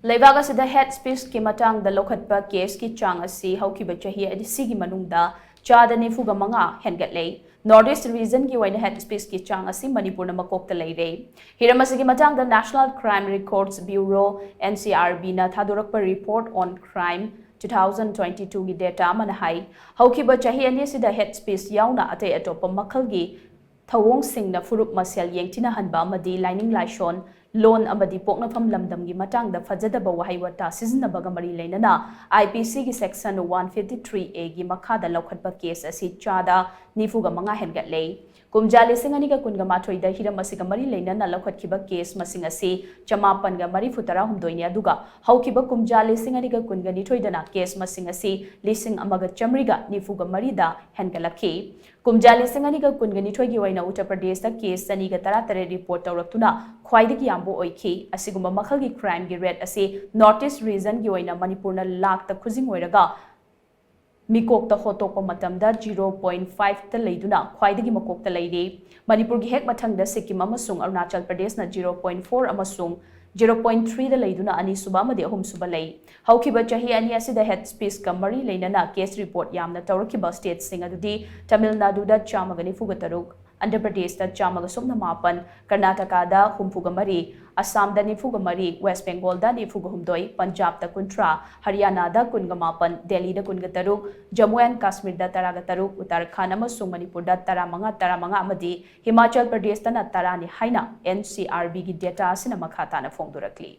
Leibak asida head speech ki matangda loukhatpa case ki Chang Asi houkhiba chahi asigi manungda chada nifuga manga hengatle Northeast region ki Oina head speech ki Chang Asi Manipur na Makok ta Leire hiramasigi matangda National Crime Records Bureau NCRB na thadorakpa report on crime 2022 gi data man hai houkhiba chahi ani sida head speech yauna ate atopa makhal gi thawong singna furup masel yengtina hanba amadi lining laishon loan amadi poknafam lamdam gi matangda fajadaba wahai wata siznabaga mari leinana IPC gi section 153A gi makhada loukhatpa case asi chada nifuga manga hengatle kumjali singani ga kunga mathoi da hiram asiga mari leinana loukhatkiba case masing asi chamapan ga mari futara humdoini aduga houkhiba kumjali singani ga kunga nithoi dana case masing asi lising amaga chamriga nifuga mari da hengalakhi kumjali singani ga kunga nithoi gi waina Uttar Pradesh da case sani ga taratare report tawraktuna khwaidagi yambo oikhi asigumba makhal gi crime gi rate asi Northeast region gi waina Manipur na lakh ta khujing oiraga Makok ta hotokpa matamda 0.5 ta leiduna khwaidagi makok ta leire Manipur gi hek mathangda Sikkim amasung Arunachal Pradesh na 0.4 amasung 0.3 da leiduna ani suba amadi ahum suba lei houkhiba chahi ani asida head speech ka mari leinana case report yamna tawrakhiba state sing adudi Tamil Nadu da chamagani fugataruk Andhra Pradesh da chamaga somna mapan Karnataka da humfuga mari Assam da nifuga mari West Bengal da nifuga humdoi Punjab da kuntra Haryana da kunga mapan Delhi da kunga taruk Jammu and Kashmir da taraga taruk Uttarakhand amasung Manipur da taramanga amadi Himachal Pradesh da na tarani haina NCRB gi data asina makhatana fongdurakli